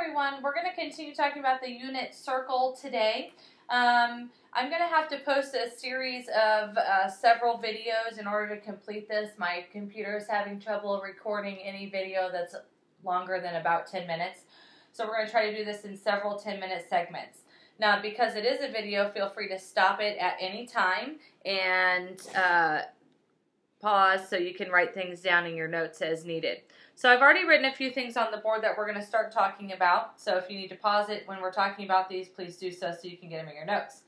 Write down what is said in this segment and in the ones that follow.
everyone. We're going to continue talking about the unit circle today. I'm going to have to post a series of several videos in order to complete this. My computer is having trouble recording any video that's longer than about 10 minutes. So we're going to try to do this in several 10-minute segments. Now, because it is a video, feel free to stop it at any time and pause so you can write things down in your notes as needed. So I've already written a few things on the board that we're going to start talking about. So if you need to pause it when we're talking about these, please do so you can get them in your notes.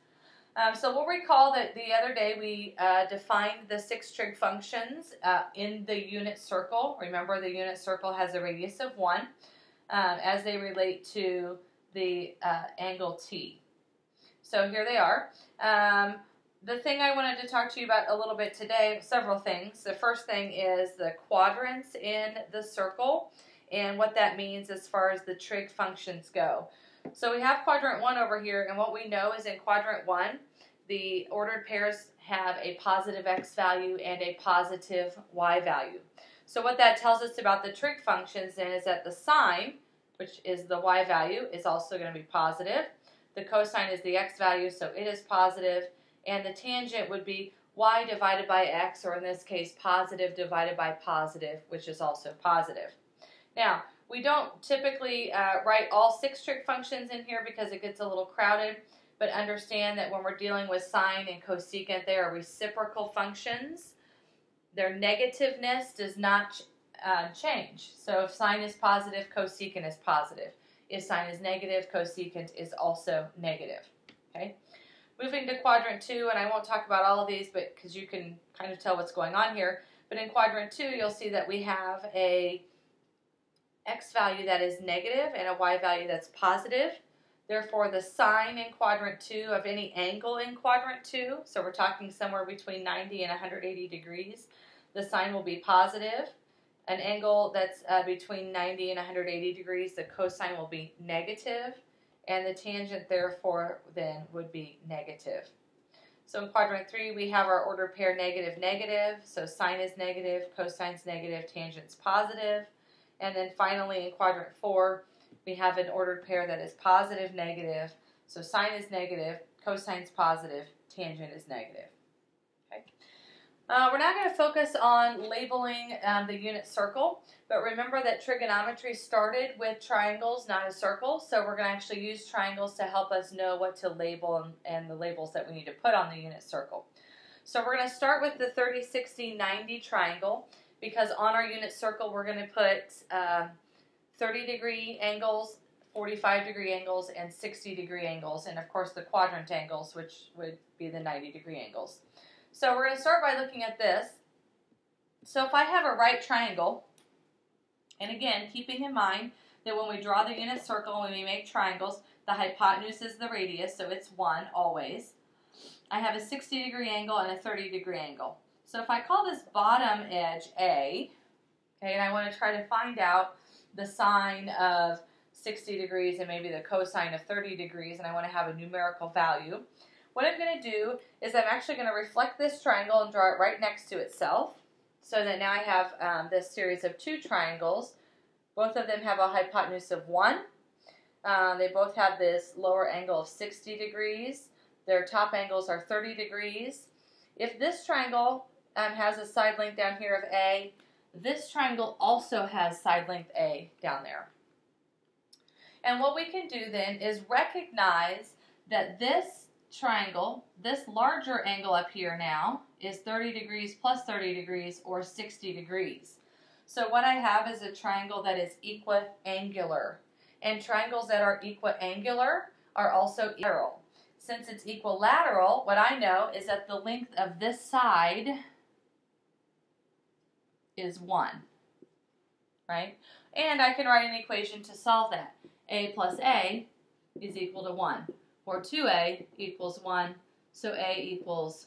So we'll recall that the other day we defined the 6 trig functions in the unit circle. Remember, the unit circle has a radius of 1 as they relate to the angle T. So here they are. The thing I wanted to talk to you about a little bit today, several things. The first thing is the quadrants in the circle and what that means as far as the trig functions go. So we have quadrant 1 over here, and what we know is in quadrant 1, the ordered pairs have a positive x value and a positive y value. So what that tells us about the trig functions then is that the sine, which is the y value, is also going to be positive. The cosine is the x value, so it is positive. And the tangent would be y divided by x, or in this case, positive divided by positive, which is also positive. Now, we don't typically write all 6 trig functions in here because it gets a little crowded, but understand that when we're dealing with sine and cosecant, they are reciprocal functions. Their negativeness does not change. So if sine is positive, cosecant is positive. If sine is negative, cosecant is also negative. Okay? Moving to quadrant 2, and I won't talk about all of these, but because you can kind of tell what's going on here. But in quadrant 2, you'll see that we have a x value that is negative and a y value that's positive. Therefore, the sine in quadrant 2 of any angle in quadrant 2, so we're talking somewhere between 90 and 180 degrees, the sine will be positive. An angle that's between 90 and 180 degrees, the cosine will be negative. And the tangent, therefore, then would be negative. So in quadrant 3, we have our ordered pair negative, negative. So sine is negative, cosine's negative, tangent's positive. And then finally in quadrant 4, we have an ordered pair that is positive, negative. So sine is negative, cosine's positive, tangent is negative. Okay. We're now going to focus on labeling the unit circle, but remember that trigonometry started with triangles, not a circle, so we're going to actually use triangles to help us know what to label and the labels that we need to put on the unit circle. So we're going to start with the 30, 60, 90 triangle, because on our unit circle we're going to put 30-degree angles, 45-degree angles, and 60-degree angles, and of course the quadrant angles, which would be the 90-degree angles. So we're going to start by looking at this. So if I have a right triangle, and again, keeping in mind that when we draw the unit circle, when we make triangles, the hypotenuse is the radius, so it's 1 always. I have a 60-degree angle and a 30-degree angle. So if I call this bottom edge A, okay, and I want to try to find out the sine of 60 degrees and maybe the cosine of 30 degrees, and I want to have a numerical value, what I'm going to do is I'm actually going to reflect this triangle and draw it right next to itself, so that now I have this series of 2 triangles. Both of them have a hypotenuse of 1. They both have this lower angle of 60 degrees. Their top angles are 30 degrees. If this triangle has a side length down here of A, this triangle also has side length A down there. And what we can do then is recognize that this triangle, this larger angle up here now, is 30 degrees plus 30 degrees, or 60 degrees. So what I have is a triangle that is equiangular. And triangles that are equiangular are also equilateral. Since it's equilateral, what I know is that the length of this side is 1. Right? And I can write an equation to solve that. A plus A is equal to 1. Or 2A equals 1, so A equals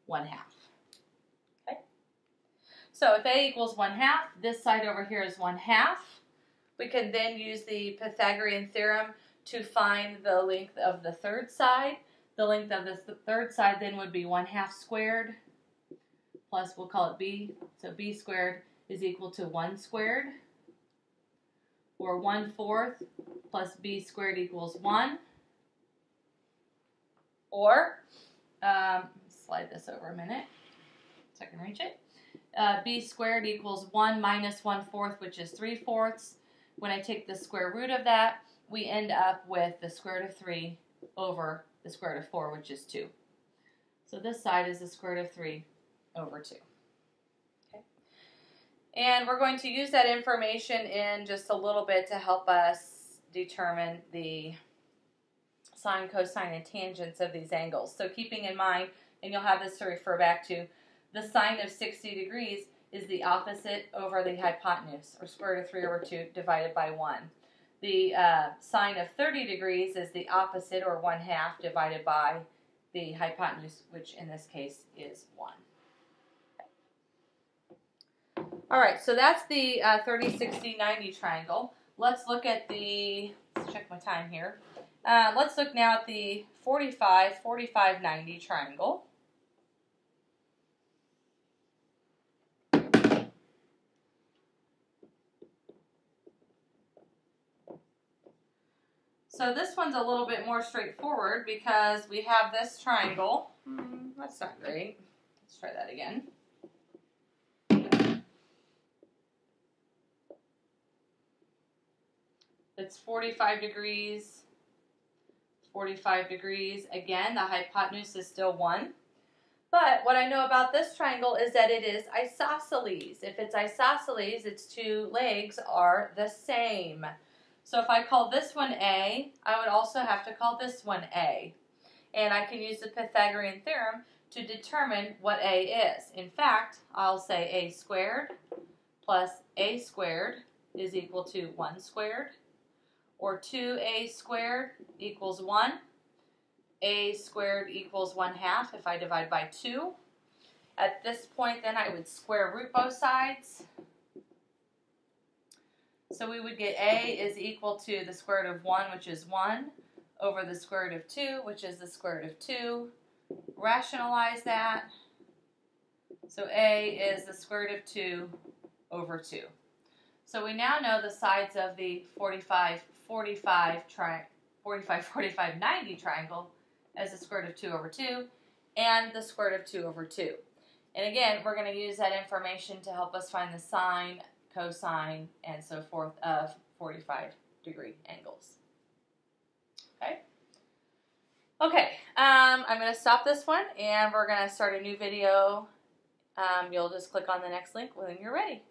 1/2. Okay? So if A equals 1/2, this side over here is 1/2. We can then use the Pythagorean theorem to find the length of the third side. The length of the third side then would be 1/2 squared, plus we'll call it B. So B squared is equal to 1 squared. or 1/4 plus b squared equals 1. Or, slide this over a minute so I can reach it. B squared equals 1 minus 1/4, which is 3/4. When I take the square root of that, we end up with the square root of 3 over the square root of 4, which is 2. So this side is the square root of 3 over 2. Okay. And we're going to use that information in just a little bit to help us determine the sine, cosine, and tangents of these angles. So keeping in mind, and you'll have this to refer back to, the sine of 60 degrees is the opposite over the hypotenuse, or square root of 3 over 2 divided by 1. The sine of 30 degrees is the opposite, or 1/2, divided by the hypotenuse, which in this case is 1. All right, so that's the 30, 60, 90 triangle. Let's look at the, let's check my time here. Let's look now at the 45, 45, 90 triangle. So this one's a little bit more straightforward because we have this triangle. That's not great. Let's try that again. It's 45 degrees, 45 degrees. Again, the hypotenuse is still 1. But what I know about this triangle is that it is isosceles. If it's isosceles, its two legs are the same. So if I call this one A, I would also have to call this one A. And I can use the Pythagorean theorem to determine what A is. In fact, I'll say A squared plus A squared is equal to 1 squared, or 2A squared equals 1. A squared equals 1/2 if I divide by 2. At this point, then I would square root both sides. So we would get A is equal to the square root of 1, which is 1, over the square root of 2, which is the square root of 2. Rationalize that. So A is the square root of 2 over 2. So we now know the sides of the 45, 90 triangle as the square root of 2 over 2 and the square root of 2 over 2. And again, we're going to use that information to help us find the sine, cosine, and so forth of 45-degree angles. Okay? Okay, I'm going to stop this one, and we're going to start a new video. You'll just click on the next link when you're ready.